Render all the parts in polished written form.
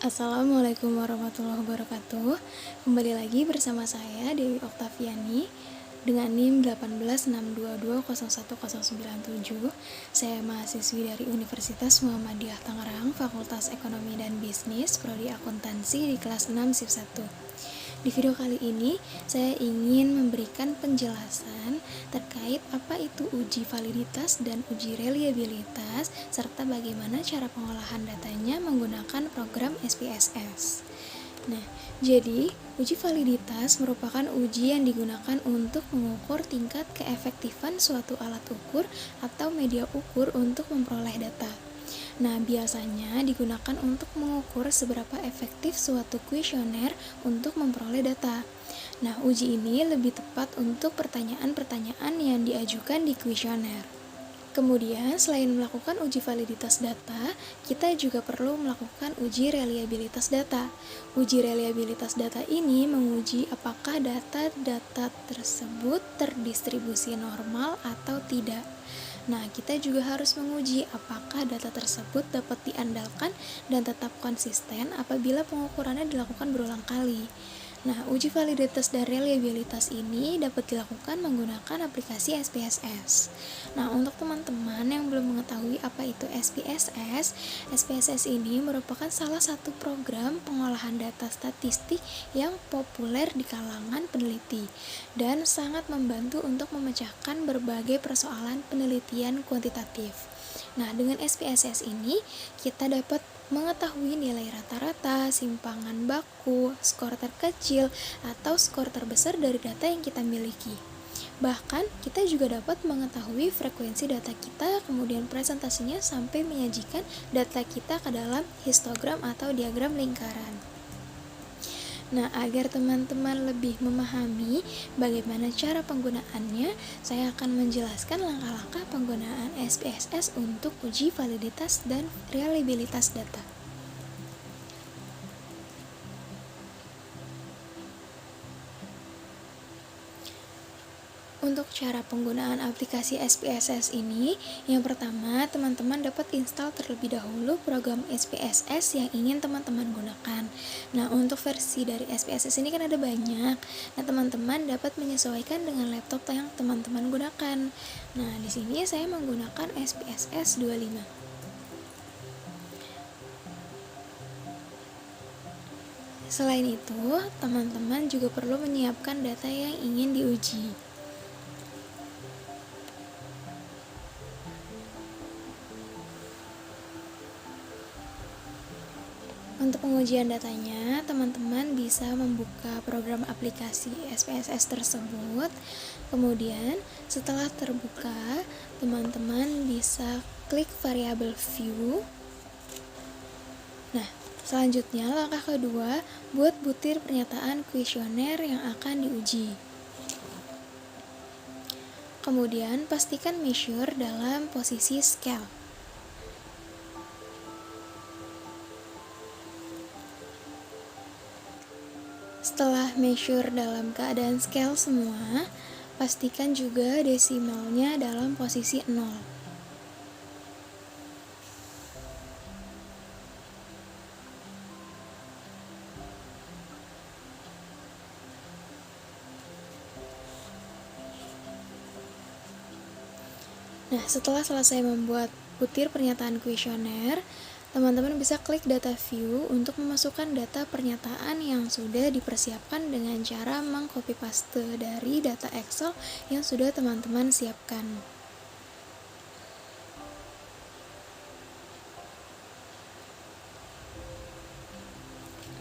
Assalamualaikum warahmatullahi wabarakatuh. Kembali lagi bersama saya Dewi Oktaviani dengan NIM 186220197. Saya mahasiswi dari Universitas Muhammadiyah Tangerang, Fakultas Ekonomi dan Bisnis, Prodi Akuntansi di kelas 6 SIP 1. Di video kali ini, saya ingin memberikan penjelasan terkait apa itu uji validitas dan uji reliabilitas, serta bagaimana cara pengolahan datanya menggunakan program SPSS. Nah, jadi uji validitas merupakan uji yang digunakan untuk mengukur tingkat keefektifan suatu alat ukur atau media ukur untuk memperoleh data. Nah, biasanya digunakan untuk mengukur seberapa efektif suatu kuesioner untuk memperoleh data. Nah, uji ini lebih tepat untuk pertanyaan-pertanyaan yang diajukan di kuesioner. Kemudian, selain melakukan uji validitas data, kita juga perlu melakukan uji reliabilitas data. Uji reliabilitas data ini menguji apakah data-data tersebut terdistribusi normal atau tidak. Nah, kita juga harus menguji apakah data tersebut dapat diandalkan dan tetap konsisten apabila pengukurannya dilakukan berulang kali. Nah, uji validitas dan reliabilitas ini dapat dilakukan menggunakan aplikasi SPSS. Nah, untuk teman-teman yang belum mengetahui apa itu SPSS, SPSS ini merupakan salah satu program pengolahan data statistik yang populer di kalangan peneliti dan sangat membantu untuk memecahkan berbagai persoalan penelitian kuantitatif. Nah, dengan SPSS ini kita dapat mengetahui nilai rata-rata, simpangan baku, skor terkecil, atau skor terbesar dari data yang kita miliki. Bahkan, kita juga dapat mengetahui frekuensi data kita, kemudian presentasinya sampai menyajikan data kita ke dalam histogram atau diagram lingkaran. Nah, agar teman-teman lebih memahami bagaimana cara penggunaannya, saya akan menjelaskan langkah-langkah penggunaan SPSS untuk uji validitas dan reliabilitas data. Untuk cara penggunaan aplikasi SPSS ini, yang pertama, teman-teman dapat install terlebih dahulu program SPSS yang ingin teman-teman gunakan. Nah, untuk versi dari SPSS ini kan ada banyak. Nah, teman-teman dapat menyesuaikan dengan laptop yang teman-teman gunakan. Nah, di sini saya menggunakan SPSS 25. Selain itu, teman-teman juga perlu menyiapkan data yang ingin diuji. Untuk pengujian datanya, teman-teman bisa membuka program aplikasi SPSS tersebut. Kemudian, setelah terbuka, teman-teman bisa klik variabel view. Nah, selanjutnya langkah kedua, buat butir pernyataan kuesioner yang akan diuji. Kemudian, pastikan measure dalam posisi scale. Setelah measure dalam keadaan scale semua, pastikan juga desimalnya dalam posisi 0. Nah, setelah selesai membuat butir pernyataan kuesioner, teman-teman bisa klik data view untuk memasukkan data pernyataan yang sudah dipersiapkan dengan cara mengcopy paste dari data Excel yang sudah teman-teman siapkan.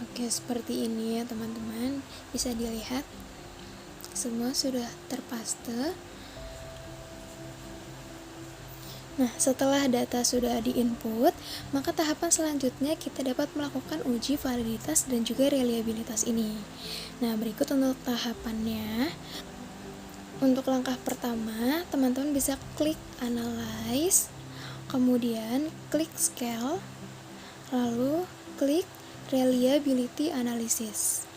Oke, seperti ini ya teman-teman, bisa dilihat semua sudah terpaste. Nah, setelah data sudah di-input, maka tahapan selanjutnya kita dapat melakukan uji validitas dan juga reliabilitas ini. Nah, berikut untuk tahapannya. Untuk langkah pertama, teman-teman bisa klik Analyze, kemudian klik Scale, lalu klik Reliability Analysis.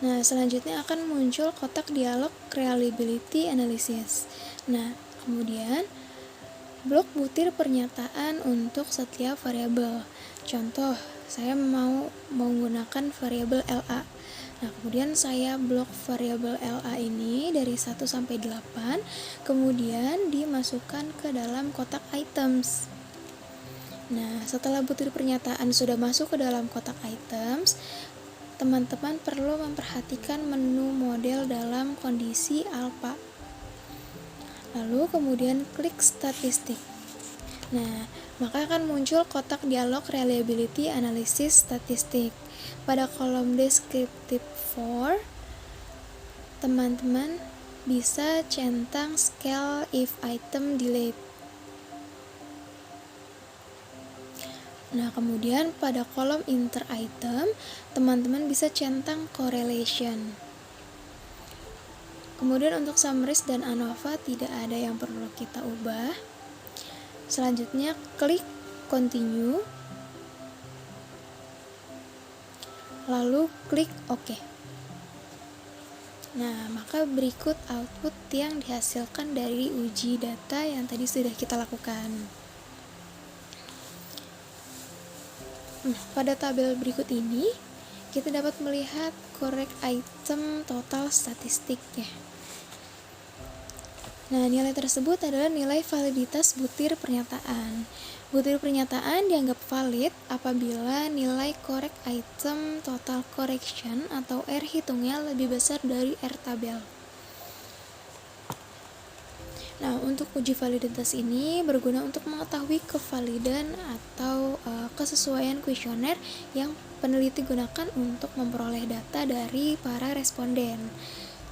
Nah, selanjutnya akan muncul kotak dialog Reliability Analysis. Nah, kemudian blok butir pernyataan untuk setiap variabel. Contoh, saya mau menggunakan variabel LA. Nah, kemudian saya blok variabel LA ini dari 1 sampai 8, kemudian dimasukkan ke dalam kotak items. Nah, setelah butir pernyataan sudah masuk ke dalam kotak items, teman-teman perlu memperhatikan menu model dalam kondisi alpha. Lalu kemudian klik statistik. Nah, maka akan muncul kotak dialog reliability analysis statistik. Pada kolom descriptive for, teman-teman bisa centang scale if item delete. Nah, kemudian pada kolom inter item, teman-teman bisa centang correlation. Kemudian untuk summaries dan ANOVA tidak ada yang perlu kita ubah. Selanjutnya klik continue, lalu klik OK. Nah, maka berikut output yang dihasilkan dari uji data yang tadi sudah kita lakukan. Nah, pada tabel berikut ini kita dapat melihat correct item total statistiknya. Nah, nilai tersebut adalah nilai validitas butir pernyataan. Butir pernyataan dianggap valid apabila nilai correct item total correction atau R hitungnya lebih besar dari R tabel. Nah, untuk uji validitas ini berguna untuk mengetahui kevalidan atau kesesuaian kuesioner yang peneliti gunakan untuk memperoleh data dari para responden.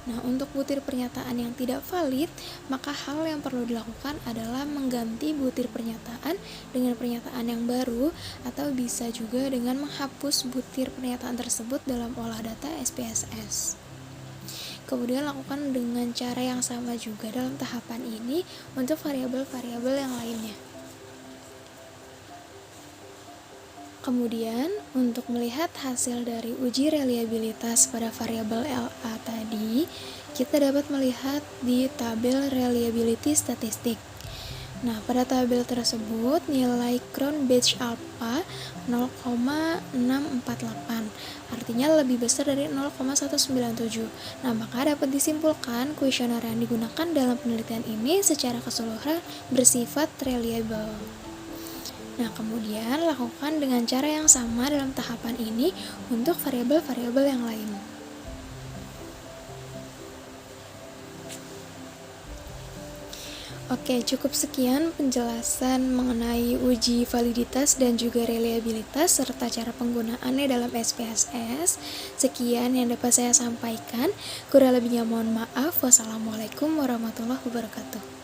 Nah, untuk butir pernyataan yang tidak valid, maka hal yang perlu dilakukan adalah mengganti butir pernyataan dengan pernyataan yang baru, atau bisa juga dengan menghapus butir pernyataan tersebut dalam olah data SPSS. Kemudian lakukan dengan cara yang sama juga dalam tahapan ini untuk variabel-variabel yang lainnya. Kemudian, untuk melihat hasil dari uji reliabilitas pada variabel LA tadi, kita dapat melihat di tabel reliability statistik. Nah, pada tabel tersebut nilai crown batch alpha 0,648, artinya lebih besar dari 0,197. Nah, maka dapat disimpulkan kuesioner yang digunakan dalam penelitian ini secara keseluruhan bersifat reliable. Nah, kemudian lakukan dengan cara yang sama dalam tahapan ini untuk variabel-variabel yang lain. Oke, cukup sekian penjelasan mengenai uji validitas dan juga reliabilitas serta cara penggunaannya dalam SPSS. Sekian yang dapat saya sampaikan. Kurang lebihnya mohon maaf. Wassalamualaikum warahmatullahi wabarakatuh.